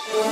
Okay,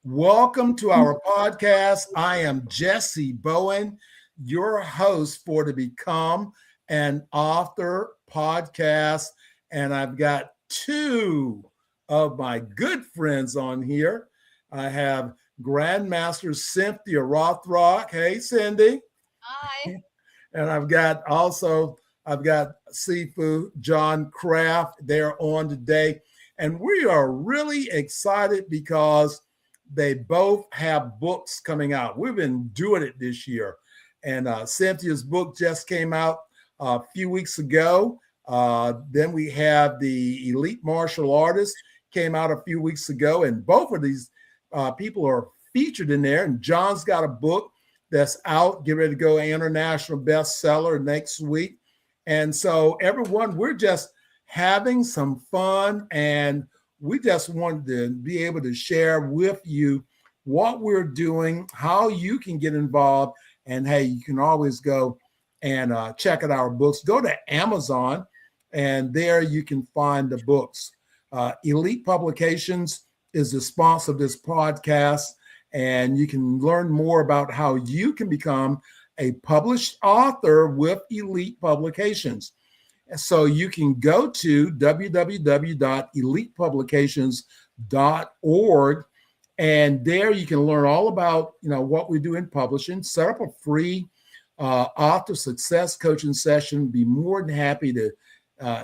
welcome to our podcast. I am Jessie Bowen, your host for the Become an Author podcast. And I've got two of my good friends on here. I have Grandmaster Cynthia Rothrock. Hey, Cindy. Hi. And I've got Seafood John Kraft. They're on today. And we are really excited because they both have books coming out. We've been doing it this year. And Cynthia's book just came out a few weeks ago. Then we have the Elite Martial Artist came out a few weeks ago. And both of these people are featured in there. And John's got a book that's out, get ready to go international bestseller next week. And so everyone, we're just having some fun, and we just wanted to be able to share with you what we're doing, how you can get involved, and hey, you can always go and check out our books. Go to Amazon, and there you can find the books. Elite Publications is the sponsor of this podcast, and you can learn more about how you can become a published author with Elite Publications. So you can go to www.elitepublications.org, and there you can learn all about what we do in publishing. Set up a free author success coaching session. Be more than happy to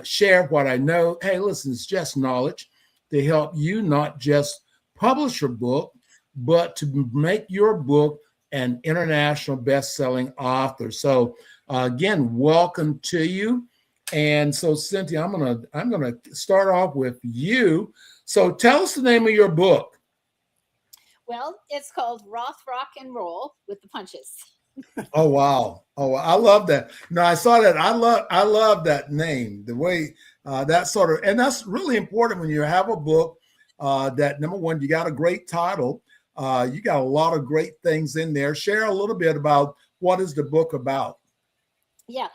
share what I know. Hey, listen, it's just knowledge to help you not just publish your book, but to make your book an international best-selling author. So again, welcome to you. And so, Cynthia, I'm gonna start off with you. So, tell us the name of your book. Well, it's called Rothrock and Roll with the Punches. Oh wow! Oh, I love that. No, I saw that. I love that name. The way that sort of, and that's really important when you have a book. That number one, you got a great title. You got a lot of great things in there. Share a little bit about what is the book about. Yeah.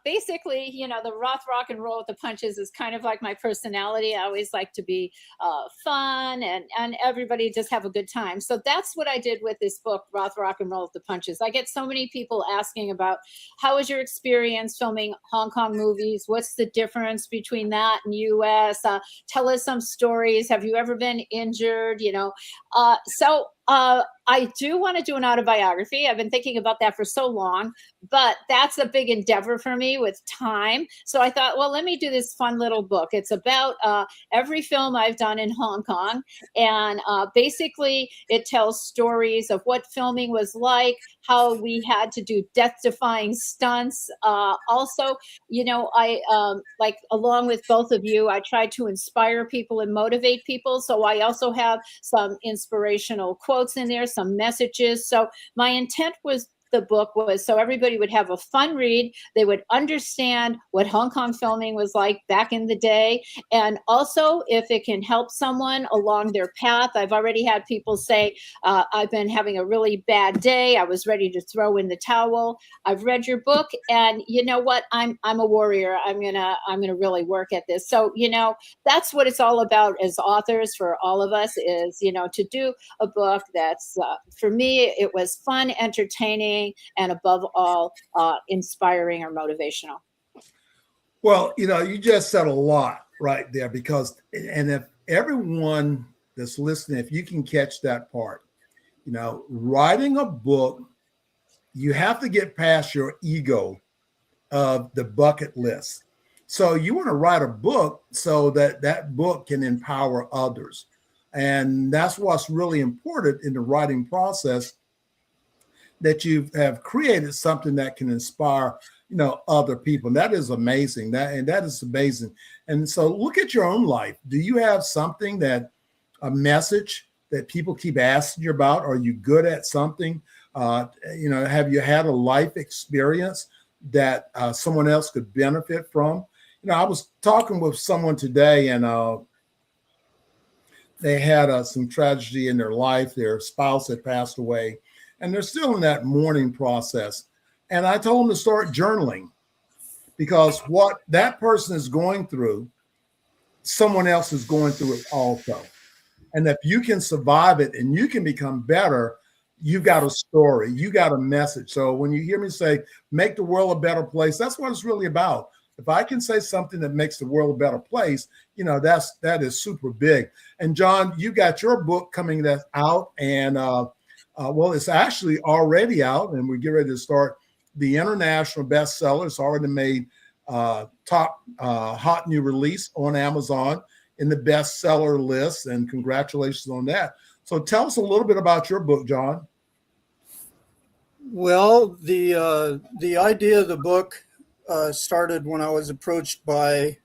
Basically, the Rothrock and Roll with the Punches is kind of like my personality. I always like to be fun and everybody just have a good time. So that's what I did with this book, Rothrock and Roll with the Punches. I get so many people asking about how was your experience filming Hong Kong movies? What's the difference between that and US? Tell us some stories. Have you ever been injured? I do want to do an autobiography. I've been thinking about that for so long, but that's a big endeavor for me with time. So I thought, well, let me do this fun little book. It's about every film I've done in Hong Kong. And basically, it tells stories of what filming was like, how we had to do death-defying stunts. Also, I like along with both of you, I try to inspire people and motivate people. So I also have some inspirational quotes in there, some messages. So my intent was the book was so everybody would have a fun read. They would understand what Hong Kong filming was like back in the day. And also, if it can help someone along their path, I've already had people say, I've been having a really bad day. I was ready to throw in the towel. I've read your book, and you know what? I'm a warrior. I'm gonna really work at this. So, that's what it's all about as authors for all of us is, to do a book that's, for me, it was fun, entertaining, and above all, inspiring or motivational. Well, you just said a lot right there because, and if everyone that's listening, if you can catch that part, writing a book, you have to get past your ego of the bucket list. So you want to write a book so that book can empower others. And that's what's really important in the writing process, that you have created something that can inspire, other people. And that is amazing. That is amazing. And so look at your own life. Do you have something a message that people keep asking you about? Are you good at something? Have you had a life experience that someone else could benefit from? I was talking with someone today, and they had some tragedy in their life. Their spouse had passed away, and they're still in that mourning process. And I told them to start journaling, because what that person is going through, someone else is going through it also. And if you can survive it and you can become better, you got a story, you got a message. So when you hear me say, make the world a better place, that's what it's really about. If I can say something that makes the world a better place, that is super big. And John, you got your book coming that's out, and well, it's actually already out, and we're getting ready to start the international bestseller. It's already made top hot new release on Amazon in the bestseller list, and congratulations on that. So tell us a little bit about your book, John. Well, the idea of the book started when I was approached by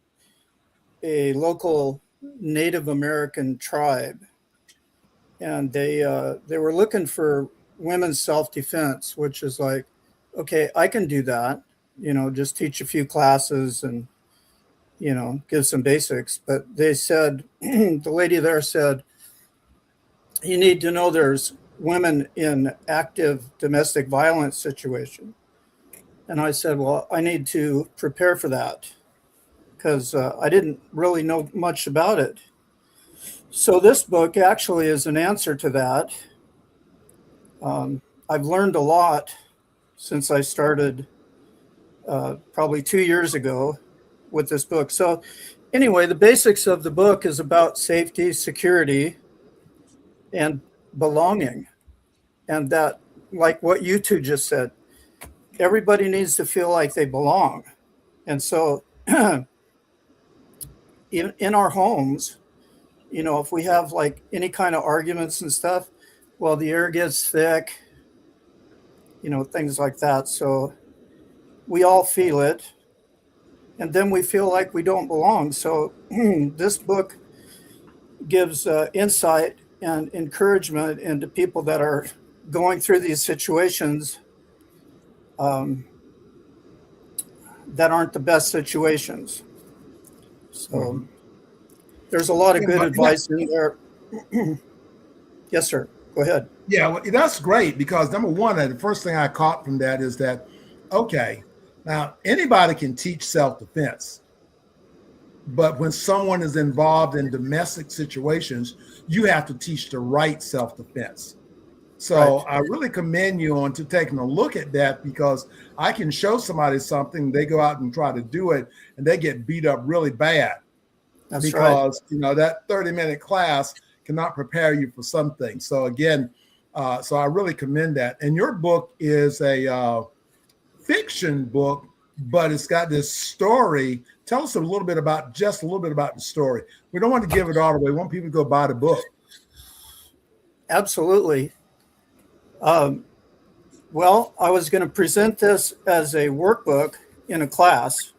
a local Native American tribe, and they were looking for women's self-defense, which is like, okay, I can do that, just teach a few classes and give some basics. But they said, the lady there said, you need to know there's women in active domestic violence situation. And I said, well, I need to prepare for that, because I didn't really know much about it. So this book actually is an answer to that. I've learned a lot since I started probably 2 years ago with this book. So anyway, the basics of the book is about safety, security, and belonging. And that, like what you two just said, everybody needs to feel like they belong. And so in our homes, if we have like any kind of arguments and stuff, well, the air gets thick, things like that. So we all feel it. And then we feel like we don't belong. So this book gives insight and encouragement into people that are going through these situations that aren't the best situations. So there's a lot of good advice in there. Yes, sir. Go ahead. Yeah, well, that's great, because number one, the first thing I caught from that is that, okay, now anybody can teach self-defense, but when someone is involved in domestic situations, you have to teach the right self-defense. So right. I really commend you on to taking a look at that, because I can show somebody something, they go out and try to do it, and they get beat up really bad. That's because right. That 30-minute class cannot prepare you for something. So again, so I really commend that. And your book is a fiction book, but it's got this story. Tell us just a little bit about the story. We don't want to give it all away. We want people to go buy the book. Absolutely. Well, I was going to present this as a workbook in a class.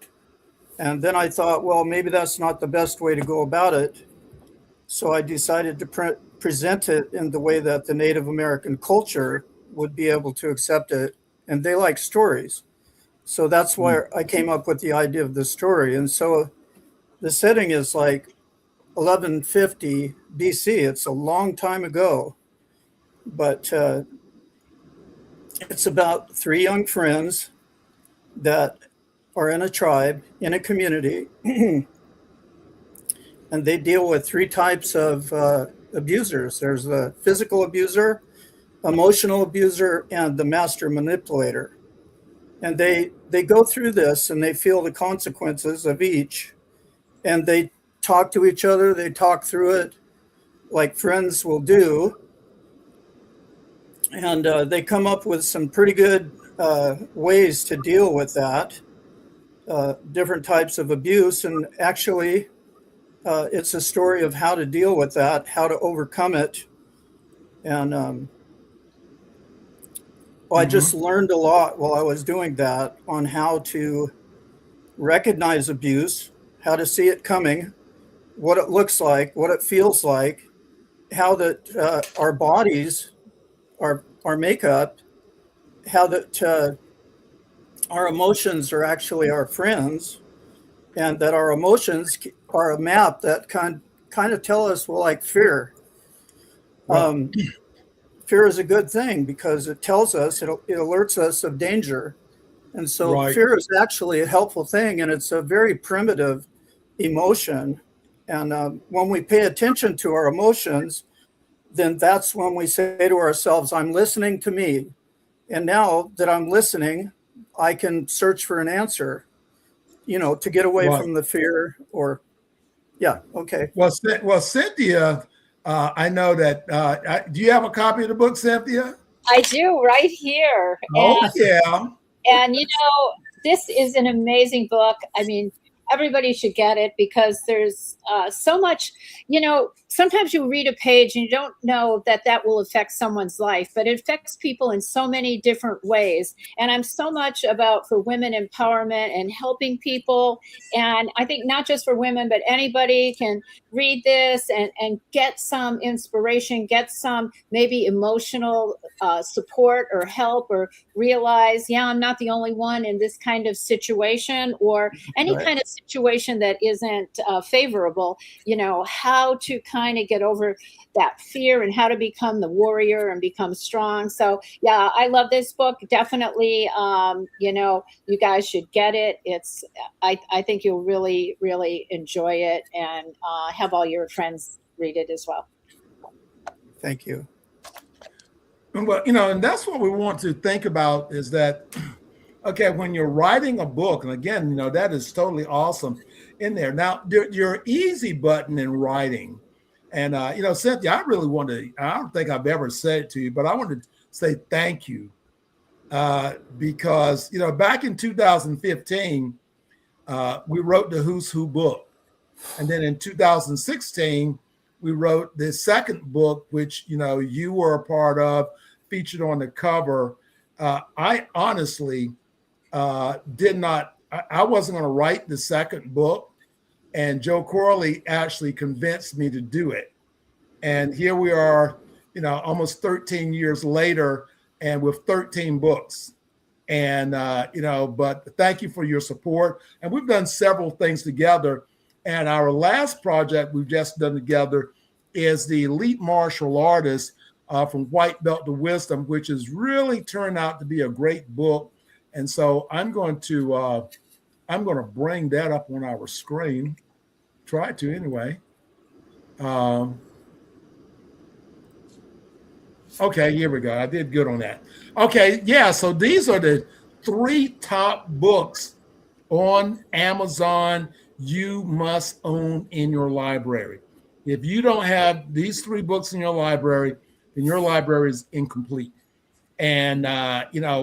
And then I thought, well, maybe that's not the best way to go about it. So I decided to present it in the way that the Native American culture would be able to accept it. And they like stories. So that's why I came up with the idea of the story. And so the setting is like 1150 BC. It's a long time ago. But it's about three young friends that are in a tribe, in a community, and they deal with three types of abusers. There's the physical abuser, emotional abuser, and the master manipulator. And they go through this and they feel the consequences of each, and they talk to each other, they talk through it like friends will do. And they come up with some pretty good ways to deal with that, different types of abuse. And actually, it's a story of how to deal with that, how to overcome it. And I just learned a lot while I was doing that on how to recognize abuse, how to see it coming, what it looks like, what it feels like, how that our bodies, our makeup, how that our emotions are actually our friends, and that our emotions are a map that kind of tell us, well, like fear. Right. Fear is a good thing because it tells us, it alerts us of danger. And so Right. fear is actually a helpful thing, and it's a very primitive emotion. And when we pay attention to our emotions, then that's when we say to ourselves, I'm listening to me. And now that I'm listening, I can search for an answer, to get away Right. from the fear or, yeah, okay. Well, Cynthia, I know that. Do you have a copy of the book, Cynthia? I do right here. Oh yeah. And this is an amazing book. I mean, everybody should get it because there's so much. Sometimes you read a page and you don't know that that will affect someone's life, but it affects people in so many different ways. And I'm so much about for women empowerment and helping people. And I think not just for women, but anybody can read this and get some inspiration, get some maybe emotional support or help, or realize, yeah, I'm not the only one in this kind of situation, or any Right. kind of situation that isn't favorable, how to kind of get over that fear and how to become the warrior and become strong. So yeah, I love this book. Definitely, you guys should get it. I think you'll really, really enjoy it, and have all your friends read it as well. Thank you. Well, and that's what we want to think about is that, okay, when you're writing a book, and again, that is totally awesome in there. Now, your easy button in writing, and, Cynthia, I really want to, I don't think I've ever said it to you, but I want to say thank you because, back in 2015, we wrote the Who's Who book. And then in 2016, we wrote the second book, which, you were a part of, featured on the cover. I honestly did not, I wasn't going to write the second book. And Joe Corley actually convinced me to do it. And here we are, almost 13 years later and with 13 books. And, but thank you for your support. And we've done several things together. And our last project we've just done together is the Elite Martial Artist from White Belt to Wisdom, which has really turned out to be a great book. And so I'm going to bring that up on our screen. Try to anyway. Okay, here we go. I did good on that. Okay, yeah. So these are the 3 top books on Amazon you must own in your library. If you don't have these 3 books in your library, then your library is incomplete. And,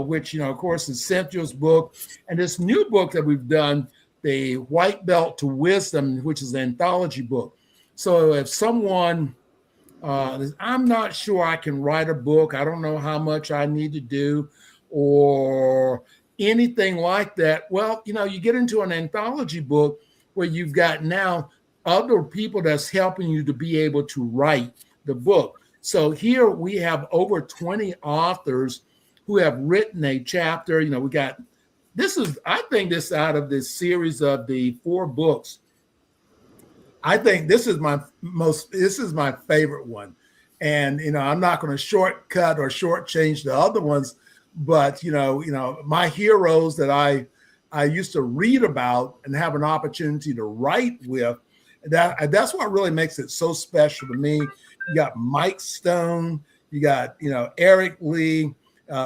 which, of course, is Cynthia's book. And this new book that we've done, the White Belt to Wisdom, which is an anthology book. So if someone, I'm not sure I can write a book, I don't know how much I need to do, or anything like that. Well, you get into an anthology book where you've got now other people that's helping you to be able to write the book. So here we have over 20 authors who have written a chapter. We got, I think this out of this series of the 4 books, I think this is my favorite one. And, I'm not going to shortcut or shortchange the other ones, but, my heroes that I used to read about and have an opportunity to write with, that's what really makes it so special to me. You got Mike Stone, you got, Eric Lee,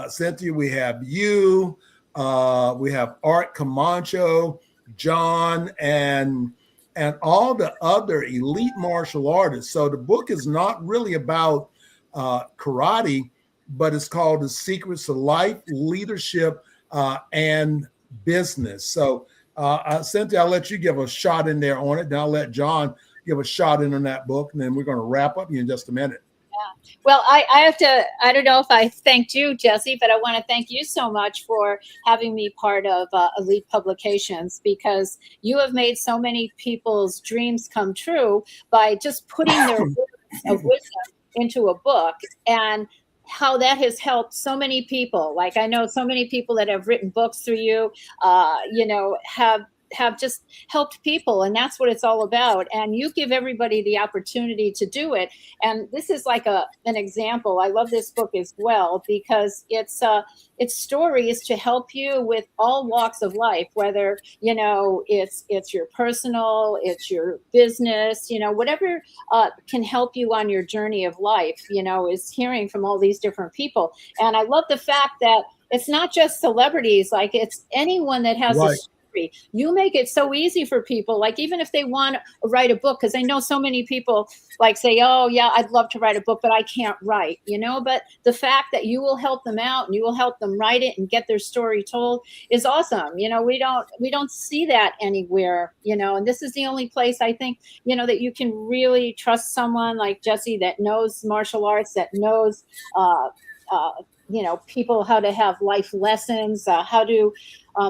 Cynthia, we have you, we have Art Camacho, John, and all the other elite martial artists. So the book is not really about karate, but it's called The Secrets of Life, Leadership, and Business. So Cynthia, I'll let you give a shot in there on it. Then I'll let John give a shot in on that book. And then we're going to wrap up in just a minute. Yeah. Well, I have to, I don't know if I thanked you, Jessie, but I want to thank you so much for having me part of Elite Publications, because you have made so many people's dreams come true by just putting their words of wisdom into a book, and how that has helped so many people. Like, I know so many people that have written books through you, have have just helped people, and that's what it's all about. And you give everybody the opportunity to do it. And this is like an example. I love this book as well because its story is to help you with all walks of life, whether it's your personal, it's your business, whatever can help you on your journey of life. Is hearing from all these different people. And I love the fact that it's not just celebrities, like it's anyone that has a Right. story. You make it so easy for people, like even if they want to write a book, because I know so many people like say, oh yeah, I'd love to write a book, but I can't write, but the fact that you will help them out and you will help them write it and get their story told is awesome. We don't see that anywhere, and this is the only place I think, that you can really trust someone like Jessie that knows martial arts, that knows people how to have life lessons, how to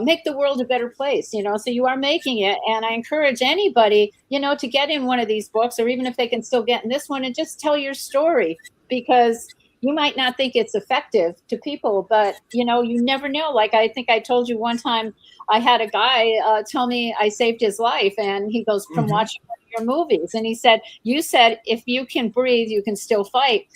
make the world a better place, so you are making it. And I encourage anybody, to get in one of these books, or even if they can still get in this one, and just tell your story, because you might not think it's effective to people, but you never know. Like I think I told you one time, I had a guy tell me I saved his life, and he goes, from watching one of your movies. And he said, you said, if you can breathe, you can still fight.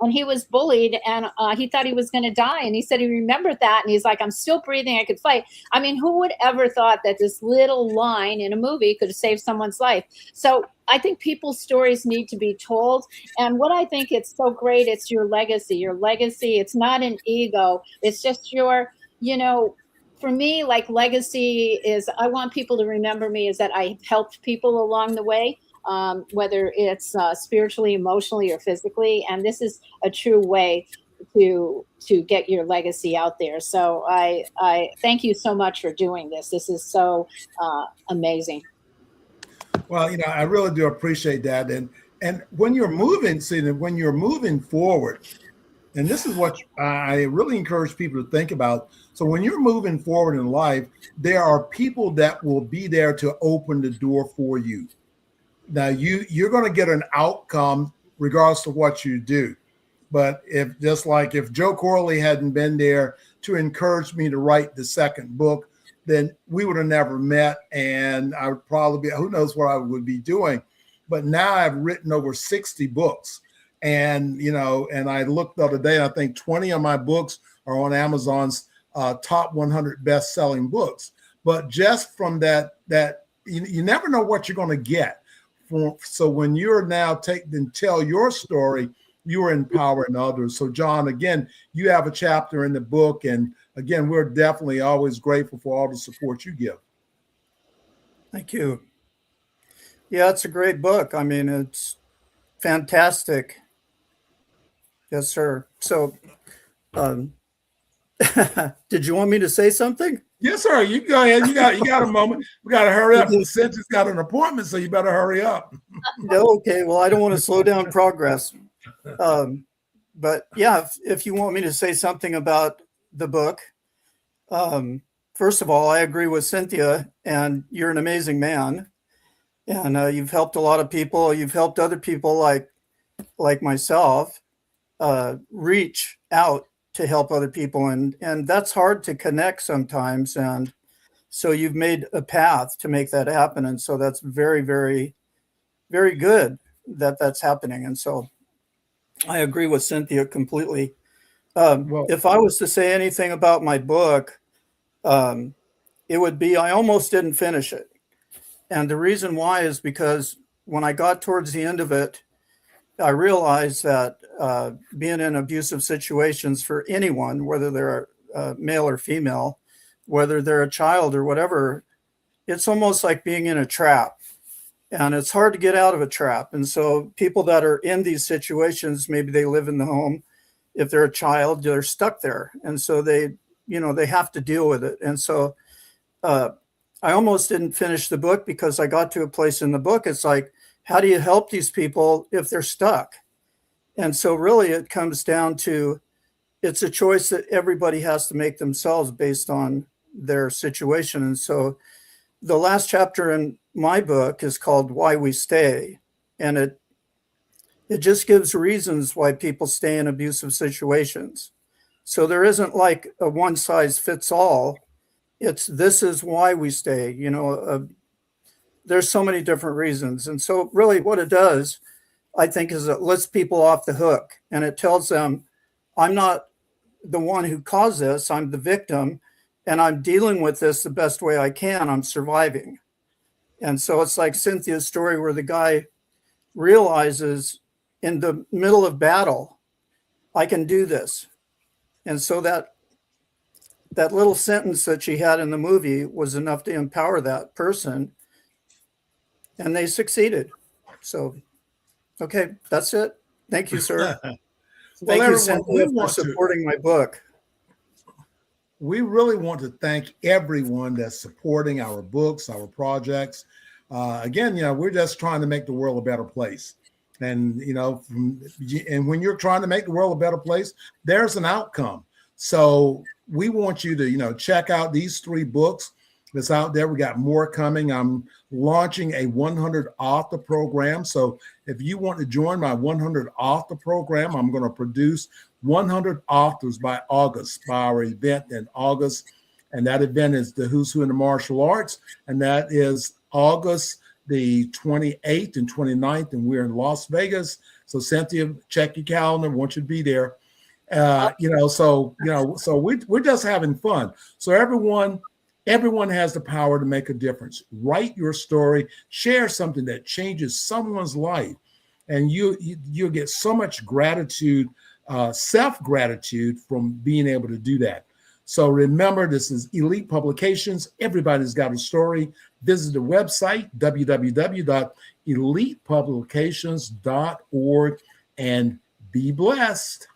And he was bullied, and he thought he was going to die. And he said he remembered that. And he's like, I'm still breathing. I could fight. I mean, who would ever thought that this little line in a movie could have saved someone's life? So I think people's stories need to be told. And what I think it's so great, it's your legacy. Your legacy, it's not an ego. It's just your, for me, like legacy is, I want people to remember me is that I helped people along the way. Whether it's spiritually, emotionally, or physically. And this is a true way to get your legacy out there. So I thank you so much for doing this. This is so amazing. Well, I really do appreciate that. And when you're moving, when you're moving forward, and this is what I really encourage people to think about. So when you're moving forward in life, there are people that will be there to open the door for you. Now you're going to get an outcome regardless of what you do. But if Joe Corley hadn't been there to encourage me to write the second book, then we would have never met. And I would probably be, who knows what I would be doing. But now I've written over 60 books. And, and I looked the other day, and I think 20 of my books are on Amazon's top 100 best-selling books. But just from that you never know what you're going to get. So when you're now tell your story, you are empowering others. So John, again, you have a chapter in the book. And again, we're definitely always grateful for all the support you give. Thank you. Yeah, it's a great book. I mean, it's fantastic. Yes, sir. So did you want me to say something? Yes, sir. You go ahead. You got a moment. We got to hurry up. Cynthia's got an appointment, so you better hurry up. Okay. Well, I don't want to slow down progress. But yeah, if you want me to say something about the book, first of all, I agree with Cynthia, and you're an amazing man. And you've helped a lot of people. You've helped other people like myself reach out to help other people. And that's hard to connect sometimes. And so you've made a path to make that happen. And so that's very, very, very good that that's happening. And so I agree with Cynthia completely. If I was to say anything about my book, it would be, I almost didn't finish it. And the reason why is because when I got towards the end of it, I realized that being in abusive situations for anyone, whether they're male or female, whether they're a child or whatever, it's almost like being in a trap. And it's hard to get out of a trap. And so people that are in these situations, maybe they live in the home. If they're a child, they're stuck there. And so they have to deal with it. And so I almost didn't finish the book because I got to a place in the book. It's like, how do you help these people if they're stuck? And so really it comes down to, it's a choice that everybody has to make themselves based on their situation. And so the last chapter in my book is called Why We Stay. And it just gives reasons why people stay in abusive situations. So there isn't like a one size fits all. It's this is why we stay. You know, there's so many different reasons. And so really what it does, I think, is it lets people off the hook, and it tells them, I'm not the one who caused this, I'm the victim, and I'm dealing with this the best way I can. I'm surviving. And so it's like Cynthia's story where the guy realizes in the middle of battle, I can do this. And so that little sentence that she had in the movie was enough to empower that person, and they succeeded. So, okay, that's it. Thank you, sir. Thank you, Cynthia, for supporting my book. We really want to thank everyone that's supporting our books, our projects. Again, we're just trying to make the world a better place. And, and when you're trying to make the world a better place, there's an outcome. So we want you to, check out these 3 books that's out there. We got more coming. I'm launching a 100 author program. So if you want to join my 100 author program, I'm going to produce 100 authors by August, by our event in August. And that event is the Who's Who in the Martial Arts. And that is August the 28th and 29th. And we're in Las Vegas. So Cynthia, check your calendar. I want you to be there. So we're just having fun. So everyone has the power to make a difference. Write your story, share something that changes someone's life, and you'll get so much gratitude, self-gratitude from being able to do that. So remember, this is Elite Publications. Everybody's got a story. Visit the website, www.elitepublications.org, and be blessed.